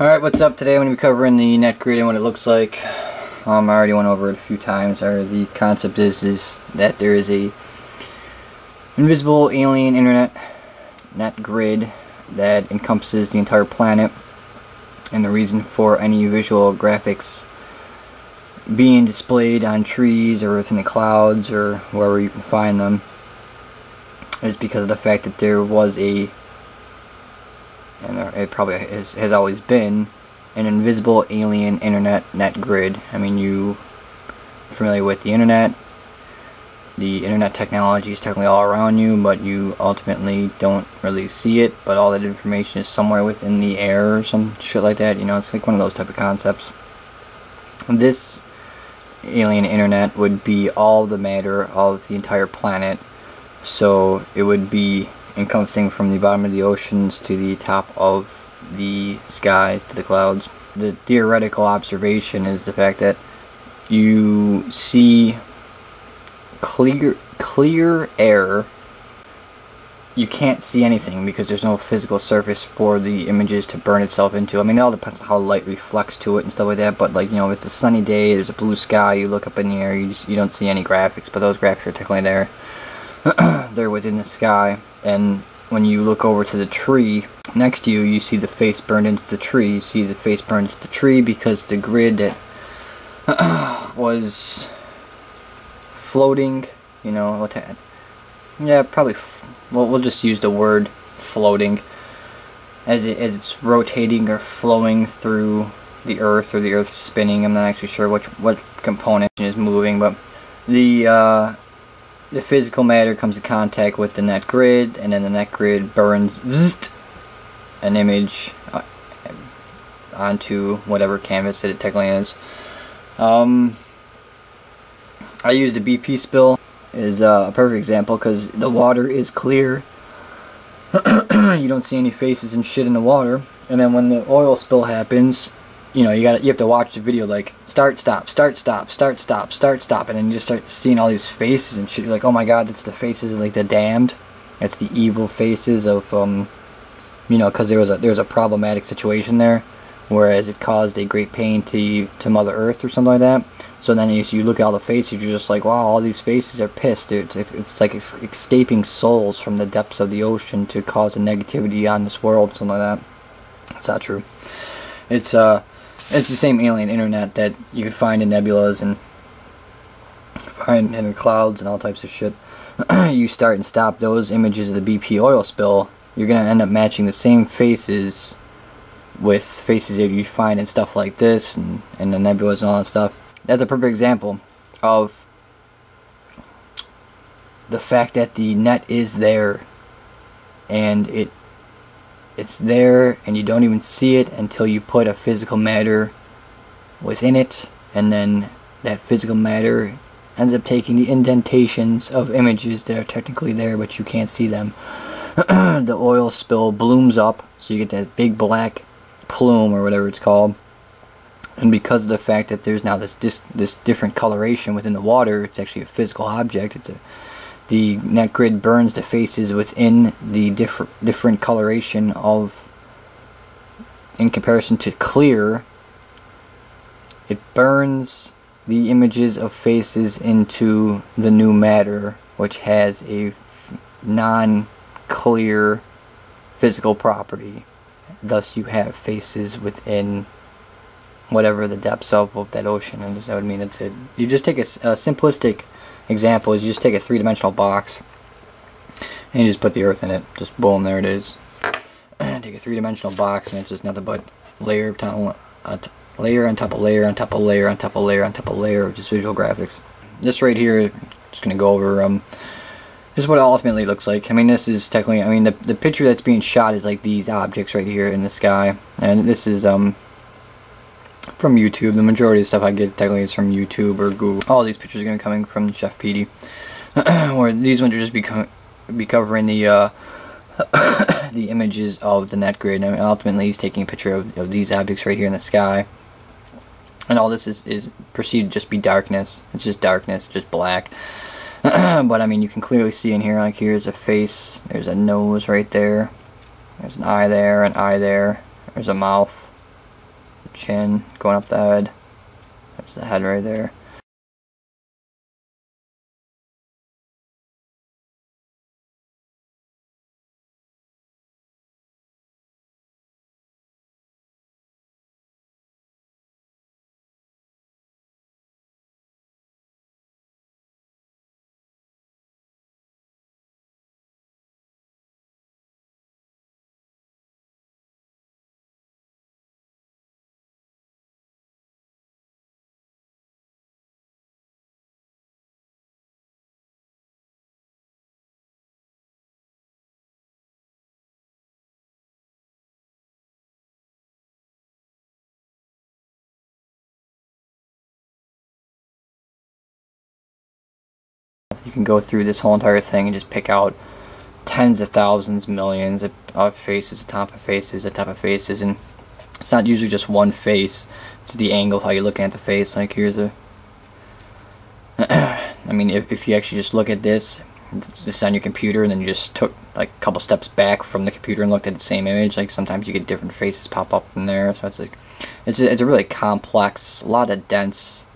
Alright, what's up? Today I'm going to be covering the net grid and what it looks like. I already went over it a few times. The concept is that there is a invisible alien internet net grid that encompasses the entire planet, and the reason for any visual graphics being displayed on trees or within the clouds or wherever you can find them is because of the fact that there was it probably has always been an invisible alien internet net grid. I mean, you're familiar with the internet. The internet technology is technically all around you, but you ultimately don't really see it, but all that information is somewhere within the air or some shit like that. You know, it's like one of those type of concepts. This alien internet would be all the matter of the entire planet, so it would be encompassing from the bottom of the oceans to the top of the skies to the clouds. The theoretical observation is the fact that you see clear air. You can't see anything because there's no physical surface for the images to burn itself into. I mean, it all depends on how light reflects to it and stuff like that, but like, you know, if it's a sunny day, there's a blue sky, you look up in the air, you don't see any graphics, but those graphics are technically there. They're within the sky, and when you look over to the tree next to you, you see the face burned into the tree. You see the face burned into the tree because the grid that was floating, you know, yeah, probably, well, we'll just use the word floating, as it's rotating or flowing through the earth, or the earth is spinning. I'm not actually sure what component is moving, but the physical matter comes in contact with the net grid, and then the net grid burns an image onto whatever canvas that it technically is. I used a BP spill is a perfect example because the water is clear. You don't see any faces and shit in the water, and then when the oil spill happens, you know, you have to watch the video, like start stop start stop start stop start stop, and then you just start seeing all these faces and shit. You're like, oh my god, that's the faces of like the damned. That's the evil faces of you know, because there was a problematic situation there, whereas it caused a great pain to Mother Earth or something like that. So then you look at all the faces, you're just like, wow, all these faces are pissed, dude. It's like escaping souls from the depths of the ocean to cause a negativity on this world, something like that. It's not true. It's the same alien internet that you can find in nebulas and find in the clouds and all types of shit. You start and stop those images of the BP oil spill, you're going to end up matching the same faces with faces that you find in stuff like this and the nebulas and all that stuff. That's a perfect example of the fact that the net is there, and it's there, and you don't even see it until you put a physical matter within it, and then that physical matter ends up taking the indentations of images that are technically there, but you can't see them. The oil spill blooms up, so you get that big black plume or whatever it's called, and because of the fact that there's now this different coloration within the water, it's actually a physical object. The net grid burns the faces within the different coloration of, in comparison to clear, it burns the images of faces into the new matter, which has a non-clear physical property. Thus you have faces within whatever the depths of that ocean. And that would mean that you just take a simplistic example is you just take a three-dimensional box and you just put the earth in it. Just boom, there it is. Take a three-dimensional box and it's just nothing but layer on top of layer on top of layer on top of layer on top of layer on top of layer of just visual graphics. This right here, just gonna go over this is what it ultimately looks like. I mean, this is technically, I mean, the picture that's being shot is like these objects right here in the sky, and this is from YouTube. The majority of stuff I get technically is from YouTube or Google. All these pictures are going to be coming from Chef Petey. Where these ones are just be covering the the images of the net grid. And ultimately he's taking a picture of these objects right here in the sky. And all this is perceived to just be darkness. It's just darkness, just black. But I mean, you can clearly see in here, like here's a face, there's a nose right there, there's an eye there, there's a mouth, the chin, going up the head. There's the head right there. You can go through this whole entire thing and just pick out tens of thousands, millions of faces, atop of faces, atop of faces, and it's not usually just one face. It's the angle of how you're looking at the face. Like here's a I mean, if you actually just look at this is on your computer, and then you just took like a couple steps back from the computer and looked at the same image, like sometimes you get different faces pop up in there. So it's like it's a really complex, a lot of dense.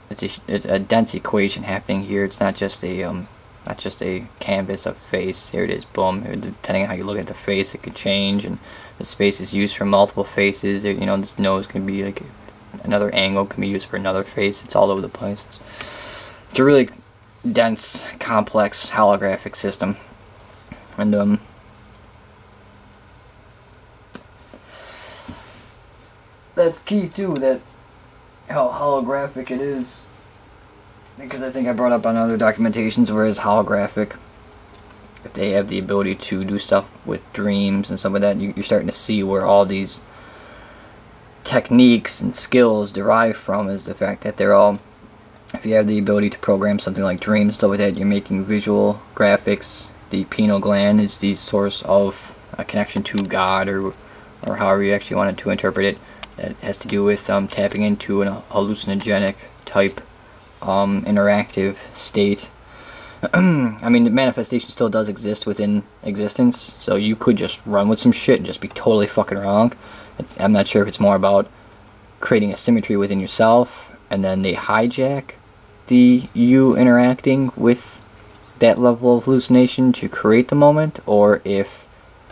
It's a dense equation happening here. It's not just a canvas of face. Here it is, boom. Depending on how you look at the face, it could change, and the space is used for multiple faces. You know, this nose can be like another angle can be used for another face. It's all over the place. It's a really dense, complex holographic system, and that's key too. That how holographic it is, because I think I brought up on other documentations where it's holographic. If they have the ability to do stuff with dreams and stuff like that, you're starting to see where all these techniques and skills derive from, is the fact that they're all, if you have the ability to program something like dreams and stuff like that, you're making visual graphics. The pineal gland is the source of a connection to God, or however you actually wanted to interpret it. That has to do with tapping into an hallucinogenic type interactive state. I mean, the manifestation still does exist within existence, so you could just run with some shit and just be totally fucking wrong. I'm not sure if it's more about creating a symmetry within yourself, and then they hijack you interacting with that level of hallucination to create the moment, or if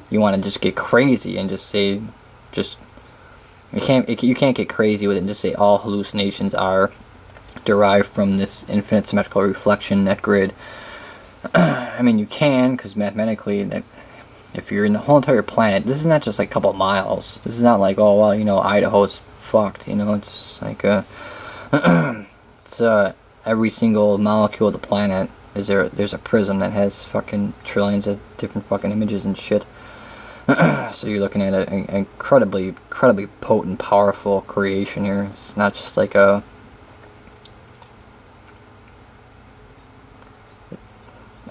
you want to just get crazy and just say, you can't get crazy with it and just say all hallucinations are derived from this infinite symmetrical reflection net grid. I mean, you can, because mathematically, that if you're in the whole entire planet, this is not just like a couple of miles. This is not like, oh well, you know, Idaho's fucked. You know, it's like it's every single molecule of the planet there's a prism that has fucking trillions of different fucking images and shit. So you're looking at an incredibly potent, powerful creation here. It's not just like a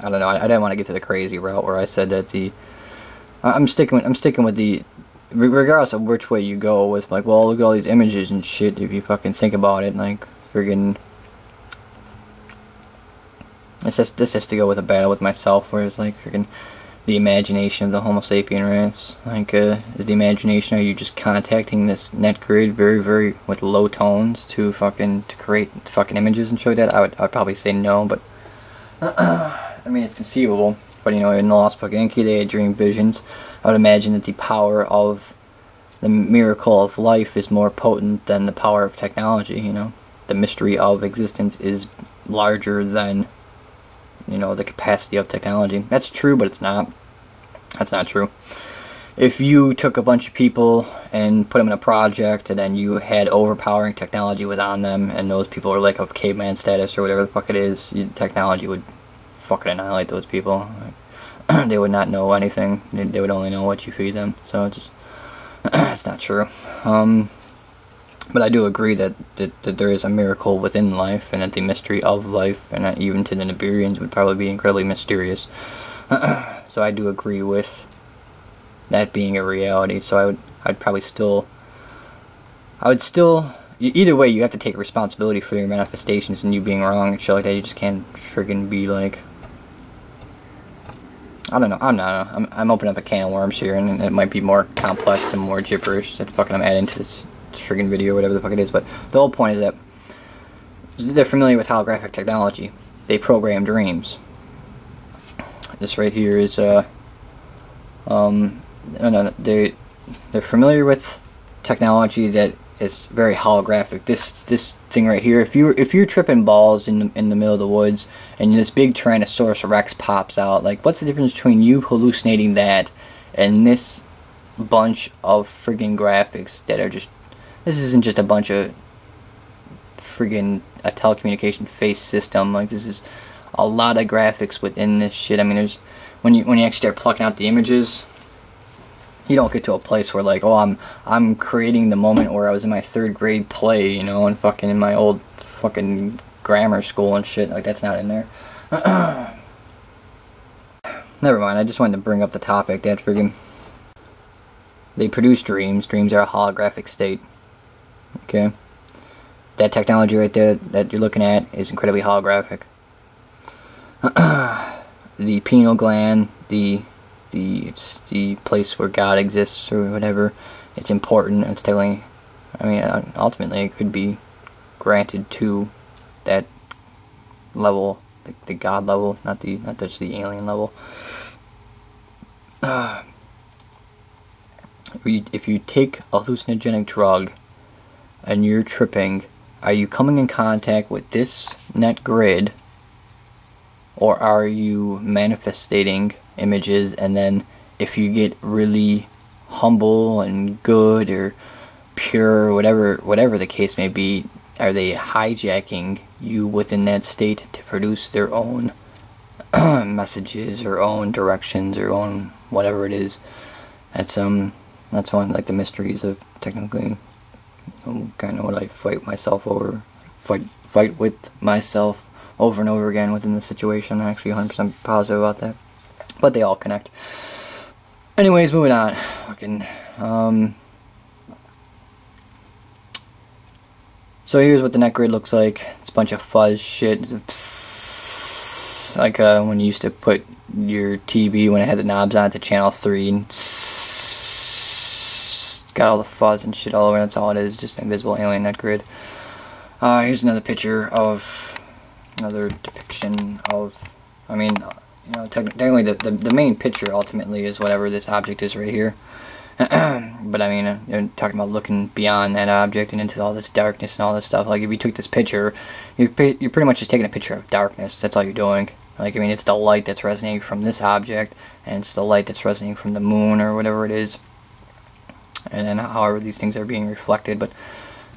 I don't know. I didn't want to get to the crazy route where I said that I'm sticking with the, regardless of which way you go with, like, well, look at all these images and shit. If you fucking think about it, like, friggin', this has to go with a battle with myself, where it's like friggin' the imagination of the Homo sapien race. Like, is the imagination, are you just contacting this net grid very with low tones to create fucking images and show you that? I'd probably say no, but I mean, it's conceivable. But, you know, in the Lost Book of Enki, they had dream visions. I would imagine that the power of the miracle of life is more potent than the power of technology, you know. The mystery of existence is larger than, you know, the capacity of technology. That's true, but it's not. That's not true. If you took a bunch of people and put them in a project, and then you had overpowering technology was on them, and those people were like of caveman status or whatever the fuck it is, technology would fucking annihilate those people. They would not know anything. They would only know what you feed them. So it's just it's not true. But I do agree that there is a miracle within life, and that the mystery of life, and even to the Nibirians, would probably be incredibly mysterious. So I do agree with that being a reality. So I'd probably still, either way, you have to take responsibility for your manifestations, and you being wrong and shit like that. You just can't friggin' be like, I don't know. I'm opening up a can of worms here, and it might be more complex and more gibberish that fucking I'm adding to this friggin' video, whatever the fuck it is. But the whole point is that they're familiar with holographic technology. They program dreams. This right here is no, they're familiar with technology that is very holographic. This thing right here, if you're tripping balls in the middle of the woods and this big Tyrannosaurus Rex pops out, like, what's the difference between you hallucinating that and this bunch of friggin' graphics that are just, this isn't just a bunch of friggin' a telecommunication face system. Like, this is a lot of graphics within this shit. I mean, there's when you actually start plucking out the images, you don't get to a place where, like, oh, I'm creating the moment where I was in my 3rd grade play, you know, and fucking in my old fucking grammar school and shit. Like, that's not in there. Never mind, I just wanted to bring up the topic that friggin' they produce dreams. Dreams are a holographic state. Okay? That technology right there that you're looking at is incredibly holographic. The pineal gland, it's the place where God exists or whatever. It's important. It's telling. I mean, ultimately, it could be granted to that level, the God level, not just the alien level. If you take a hallucinogenic drug and you're tripping, are you coming in contact with this net grid, or are you manifesting images, and then if you get really humble and good or pure, or whatever the case may be, are they hijacking you within that state to produce their own messages or own directions or own whatever it is? That's one, like, the mysteries of technically kind of what I fight with myself over and over again within the situation. I'm actually 100% positive about that. But they all connect. Anyways, moving on. Fucking, so here's what the net grid looks like. It's a bunch of fuzz shit. It's like when you used to put your TV when it had the knobs on it to channel 3, and got all the fuzz and shit all over. That's all it is, just an invisible alien net grid. Here's another picture of another depiction of, I mean, you know, technically the main picture ultimately is whatever this object is right here. But I mean, you're talking about looking beyond that object and into all this darkness and all this stuff. Like, if you took this picture, you're pretty much just taking a picture of darkness. That's all you're doing. Like, I mean, it's the light that's resonating from this object, and it's the light that's resonating from the moon or whatever it is, and then however these things are being reflected. But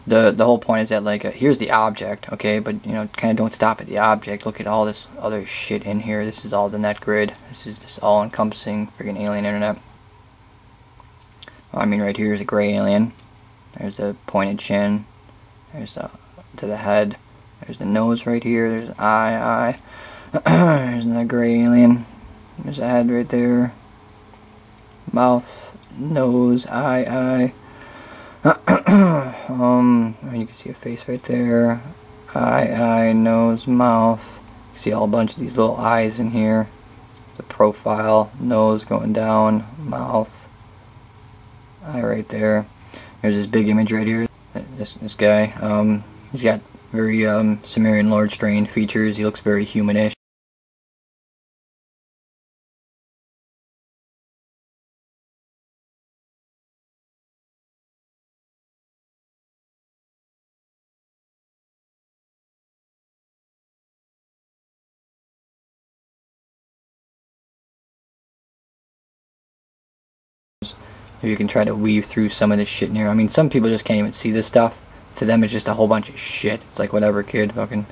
the whole point is that, like, here's the object, okay, but, you know, kind of don't stop at the object. Look at all this other shit in here. This is all the net grid. This is this all-encompassing freaking alien internet. I mean, right here is a gray alien. There's the pointed chin. There's to the head. There's the nose right here. There's an eye. There's another gray alien. There's a head right there. Mouth, nose, eye. You can see a face right there. Eye, nose, mouth. You see a whole bunch of these little eyes in here. The profile, nose going down, mouth, eye right there. There's this big image right here. This guy, he's got very Sumerian Lord strain features. He looks very humanish. If you can try to weave through some of this shit in here. I mean, some people just can't even see this stuff. To them, it's just a whole bunch of shit. It's like, whatever, kid, fucking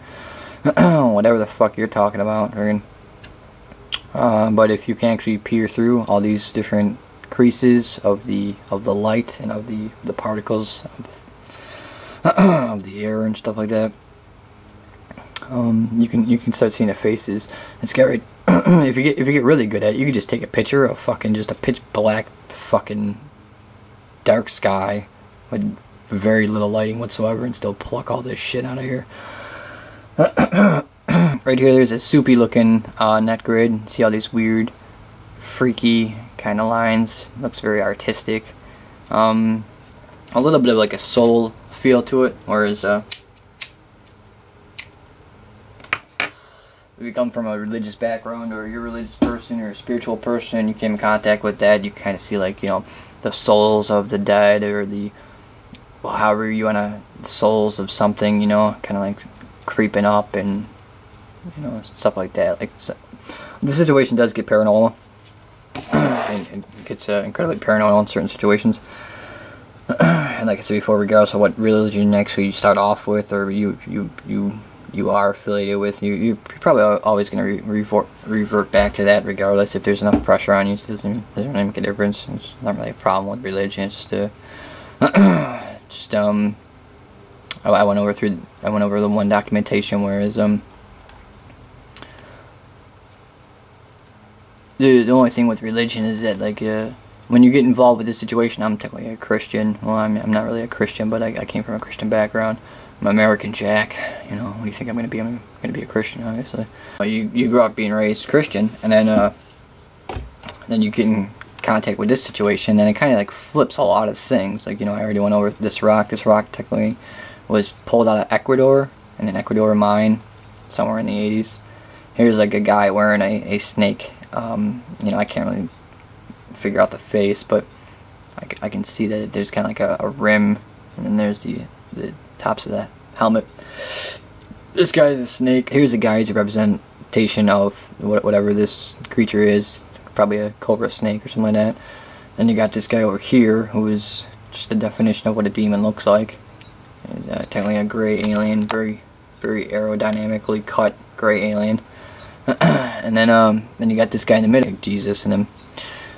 whatever the fuck you're talking about. But if you can actually peer through all these different creases of the light and of the particles of the air and stuff like that, you can start seeing the faces. It's scary. If you get really good at it, you can just take a picture of fucking just a pitch black fucking dark sky with very little lighting whatsoever and still pluck all this shit out of here. Right here there's a soupy looking net grid. See all these weird freaky kind of lines. Looks very artistic. A little bit of like a soul feel to it, whereas if you come from a religious background, or you're a religious person or a spiritual person, you came in contact with that, you kind of see, like, you know, the souls of the dead, or the, well, however you want to, the souls of something, you know, kind of like creeping up and, you know, stuff like that. Like, so, the situation does get paranormal, and it gets incredibly paranormal in certain situations. And like I said before, regardless of what religion actually you start off with, or you are affiliated with, you're probably always going to revert back to that, regardless. If there's enough pressure on you, it doesn't really make a difference. It's not really a problem with religion. It's just I went over the one documentation, whereas the only thing with religion is that, like, when you get involved with this situation, I'm technically a Christian. Well, I'm not really a Christian, but I came from a Christian background. I'm American Jack. You know, what do you think I'm going to be? I'm going to be a Christian, obviously. You grow up being raised Christian, and then you get in contact with this situation, and it kind of like flips a lot of things. Like, you know, I already went over this rock. This rock technically was pulled out of Ecuador, in an Ecuador mine, somewhere in the 80s. Here's like a guy wearing a snake. You know, I can't really figure out the face, but I can see that there's kind of like a rim, and then there's the tops of the helmet. This guy is a snake. Here's a guy who's a representation of whatever this creature is, probably a cobra snake or something like that. Then you got this guy over here, who is just the definition of what a demon looks like. Technically a gray alien, very, very aerodynamically cut gray alien. And then you got this guy in the middle, like Jesus, and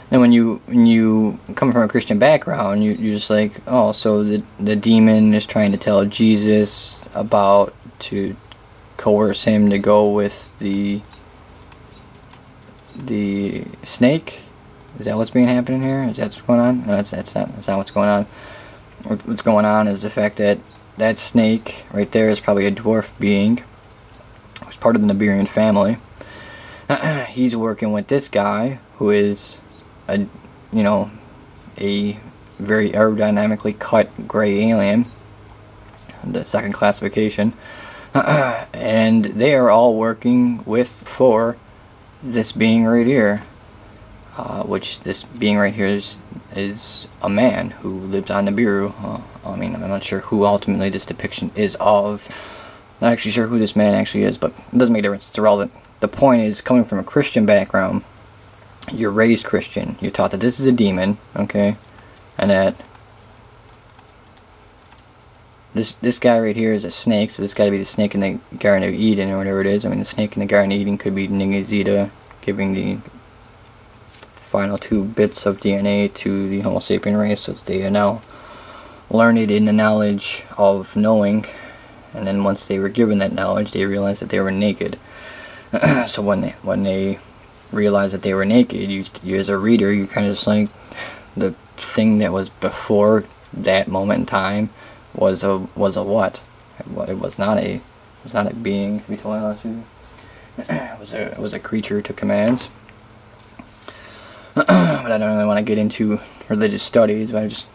then when you come from a Christian background, you're just like, oh, so the demon is trying to tell Jesus about to coerce him to go with the snake. Is that what's being happening here? Is that what's going on? No, that's not what's going on. What's going on is the fact that that snake right there is probably a dwarf being. It's part of the Nibirian family. He's working with this guy who is a very aerodynamically cut gray alien, the second classification, and they are all working for this being right here, which this being right here is a man who lives on Nibiru. I mean, I'm not sure who ultimately this depiction is of. Not actually sure who this man actually is, but it doesn't make a difference. It's irrelevant. The point is, coming from a Christian background, you're raised Christian. You're taught that this is a demon, okay, and that this guy right here is a snake. So this got to be the snake in the Garden of Eden, or whatever it is. I mean, the snake in the Garden of Eden could be Ningizida, giving the final 2 bits of DNA to the Homo sapien race, so they are now learned in the knowledge of knowing. And then once they were given that knowledge, they realized that they were naked. So when they realized that they were naked, you as a reader, you kind of just like, the thing that was before that moment in time was a what? It was not a being, to be totally honest with you. It was a creature who took commands. But I don't really want to get into religious studies, but I just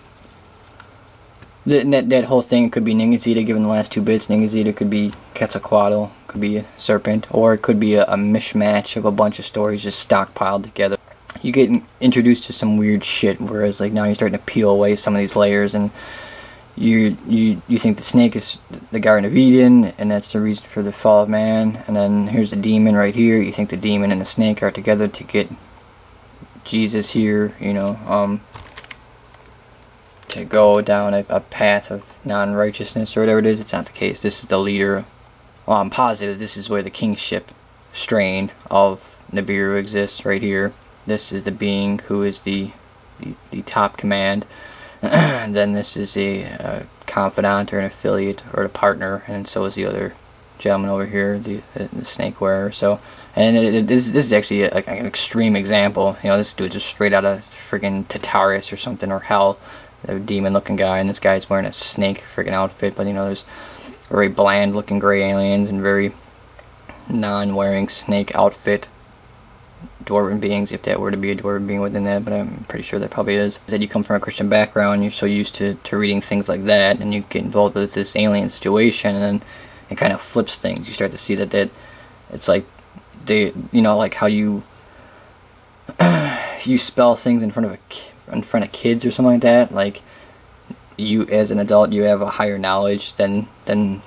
that whole thing could be Ningizida, given the last 2 bits. Ningizida could be Quetzalcoatl, could be a serpent, or it could be a mishmash of a bunch of stories just stockpiled together. You get introduced to some weird shit, whereas like now you're starting to peel away some of these layers, and you think the snake is the Garden of Eden, and that's the reason for the fall of man. And then here's the demon right here. You think the demon and the snake are together to get Jesus here, you know, to go down a path of non-righteousness or whatever it is. It's not the case. This is the leader. Well, I'm positive this is where the kingship strain of Nibiru exists, right here. This is the being who is the top command. And then this is a confidant or an affiliate or a partner, and so is the other gentleman over here, the snake wearer. So, and this is actually like an extreme example. You know, this dude just straight out of friggin' Tartarus or something, or hell. A demon looking guy, and this guy's wearing a snake friggin' outfit, but you know, there's very bland looking gray aliens and very non-wearing snake outfit dwarven beings, if that were to be a dwarven being within that, but I'm pretty sure that probably is. That you come from a Christian background, you're so used to reading things like that, and you get involved with this alien situation, and then it kind of flips things. You start to see that it's like they, you know, like how you you spell things in front of kids or something like that. Like, you as an adult, you have a higher knowledge than the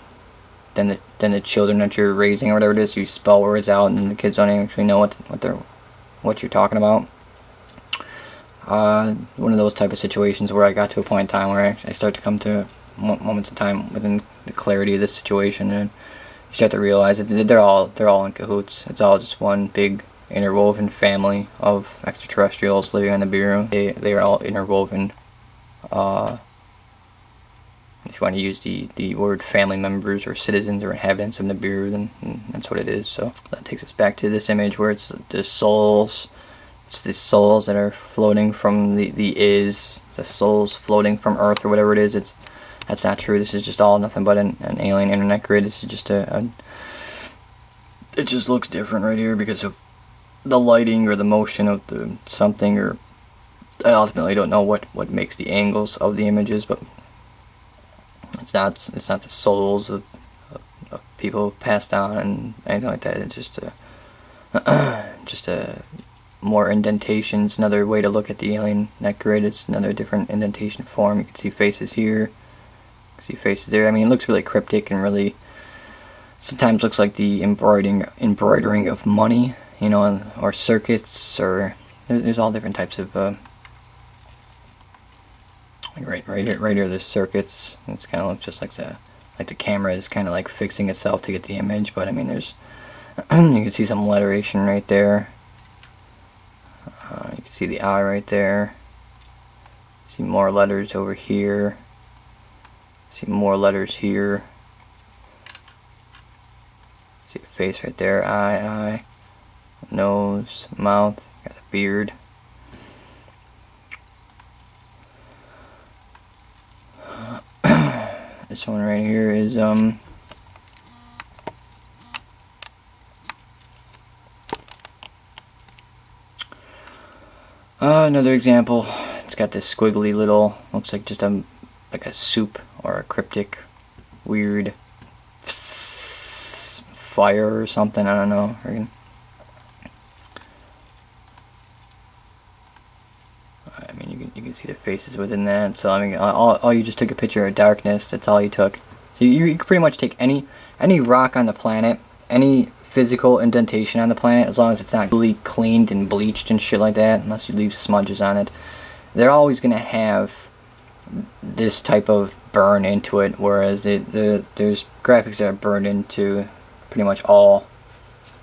children that you're raising or whatever it is. You spell words out, and then the kids don't actually know what you're talking about. One of those type of situations where I got to a point in time where I start to come to moments in time within the clarity of this situation, and you start to realize that they're all in cahoots. It's all just one big interwoven family of extraterrestrials living on the Nibiru. They are all interwoven. If you want to use the word family members or citizens or inhabitants of Nibiru, then that's what it is. So that takes us back to this image where it's the souls. It's the souls that are floating from the souls floating from Earth or whatever it is. That's not true. This is just all nothing but an alien internet grid. This is just it just looks different right here because of the lighting or the motion of the something, or I ultimately don't know what makes the angles of the images, but it's not the souls of people who passed on and anything like that. It's just a more indentations. Another way to look at the alien net grid. It's another different indentation form. You can see faces here. You can see faces there. I mean, it looks really cryptic and really sometimes looks like the embroidering of money, you know, or circuits, or there's all different types of right here there's circuits. It's kind of looks just like the camera is kind of like fixing itself to get the image, but I mean there's you can see some letteration right there. You can see the eye right there. See more letters over here. See more letters here. See a face right there. Eye, nose, mouth, got a beard. This one right here is another example. It's got this squiggly little, looks like just like a soup or a cryptic weird fire or something, I don't know. I mean, you can see the faces within that. So I mean, all you just took a picture of darkness. That's all you took. So you can pretty much take any rock on the planet, any physical indentation on the planet, as long as it's not really cleaned and bleached and shit like that, unless you leave smudges on it. They're always gonna have this type of burn into it. Whereas there's graphics that are burned into pretty much all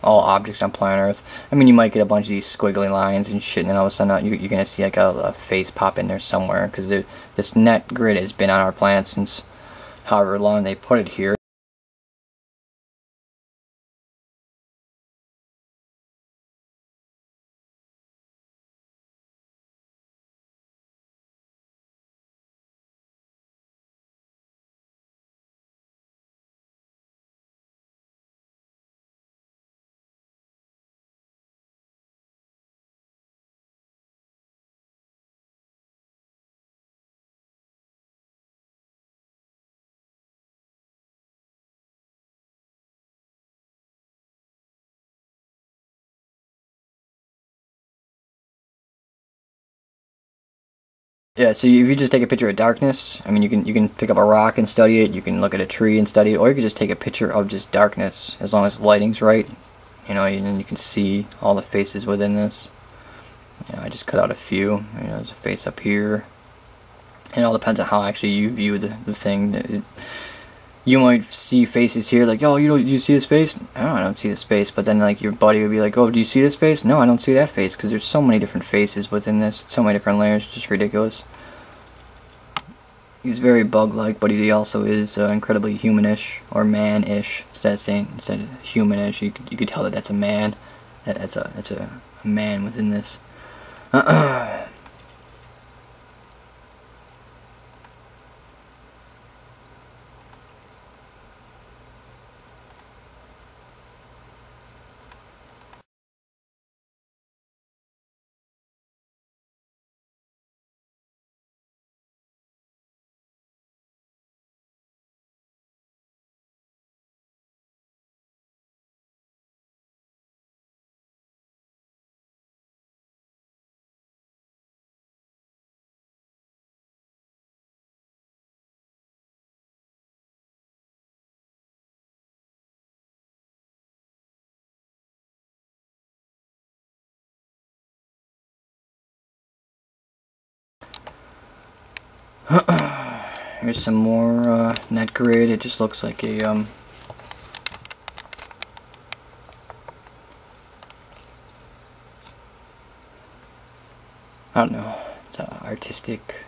objects on planet Earth. I mean, you might get a bunch of these squiggly lines and shit, and then all of a sudden you're gonna see like a face pop in there somewhere, because this net grid has been on our planet since however long they put it here. Yeah, so if you just take a picture of darkness, I mean, you can pick up a rock and study it, you can look at a tree and study it, or you can just take a picture of just darkness, as long as the lighting's right, you know, and you can see all the faces within this. You know, I just cut out a few. You know, there's a face up here. It all depends on how actually you view the thing. You might see faces here like, oh, you see this face? No, I don't see this face. But then like your buddy would be like, oh, do you see this face? No, I don't see that face, because there's so many different faces within this, so many different layers, just ridiculous. He's very bug-like, but he also is incredibly humanish or man-ish. Instead of humanish, you could tell that that's a man. That's a man within this. Here's some more net grid. It just looks like a I don't know, it's artistic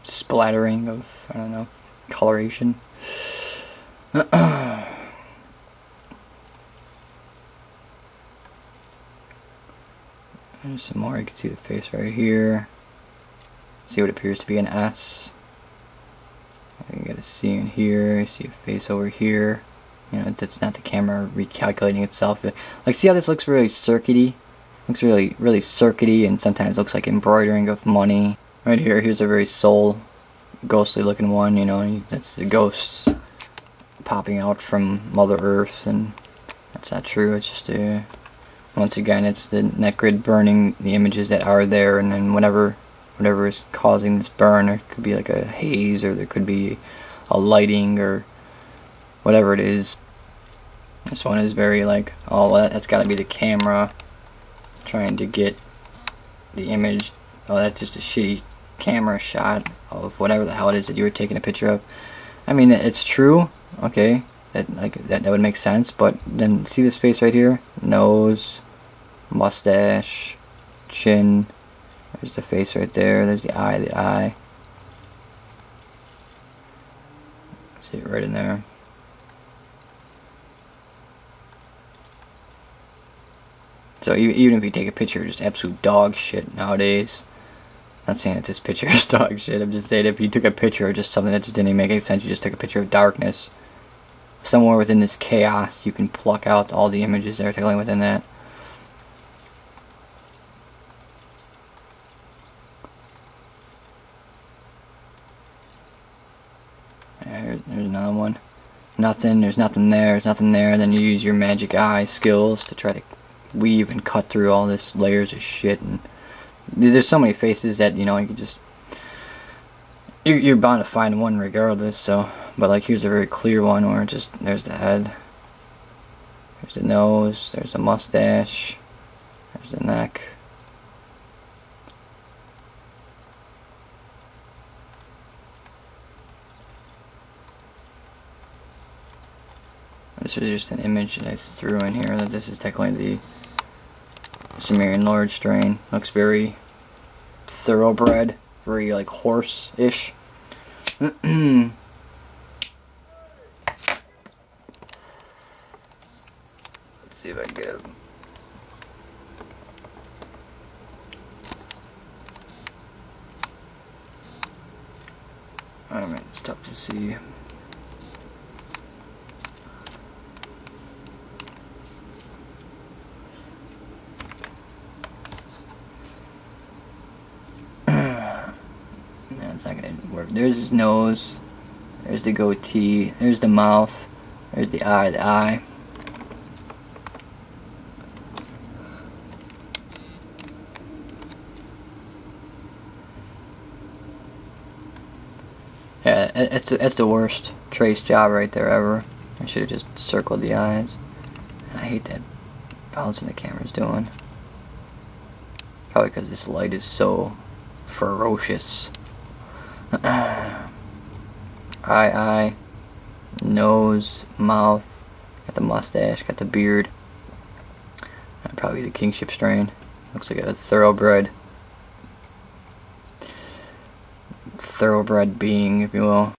splattering of, I don't know, coloration. There's some more. You can see the face right here. See what appears to be an S. You got a C in here. You see a face over here. You know, that's not the camera recalculating itself. Like, see how this looks really circuity? Looks really circuity, and sometimes looks like embroidering of money. Right here, here's a very soul, ghostly looking one, you know, that's the ghosts popping out from Mother Earth, and that's not true. It's just a, once again, it's the net grid burning the images that are there, and then whatever is causing this burn, it could be like a haze, or there could be a lighting, or whatever it is. This one is very like, oh, well, that's got to be the camera trying to get the image. Oh, that's just a shitty camera shot of whatever the hell it is that you were taking a picture of. I mean, it's true, okay, that would make sense, but then see this face right here? Nose, mustache, chin, there's the face right there, there's the eye. See it right in there. So even if you take a picture of just absolute dog shit nowadays, I'm not saying that this picture is dog shit, I'm just saying if you took a picture of just something that just didn't even make any sense, you just took a picture of darkness, somewhere within this chaos you can pluck out all the images that are tickling within that. There's another one. Nothing, there's nothing there, there's nothing there, and then you use your magic eye skills to try to weave and cut through all this layers of shit, and there's so many faces that, you know, you can just, you're bound to find one regardless. So, but like, here's a very clear one where just, there's the head, there's the nose, there's the mustache, there's the neck. This is just an image that I threw in here. That this is technically the Sumerian Lord strain. Looks very thoroughbred, very like horse-ish. Let's see if I can get it. Alright, it's tough to see. It's not gonna work. There's his nose, there's the goatee, there's the mouth, there's the eye. Yeah, it's the worst trace job right there ever. I should have just circled the eyes. I hate that bouncing the camera's doing. Probably because this light is so ferocious. Eye, nose, mouth, got the mustache, got the beard. Probably the kingship strain. Looks like a thoroughbred being, if you will.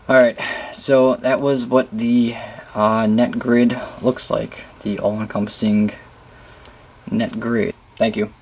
Alright, so that was what the net grid looks like. The all-encompassing net grid. Thank you.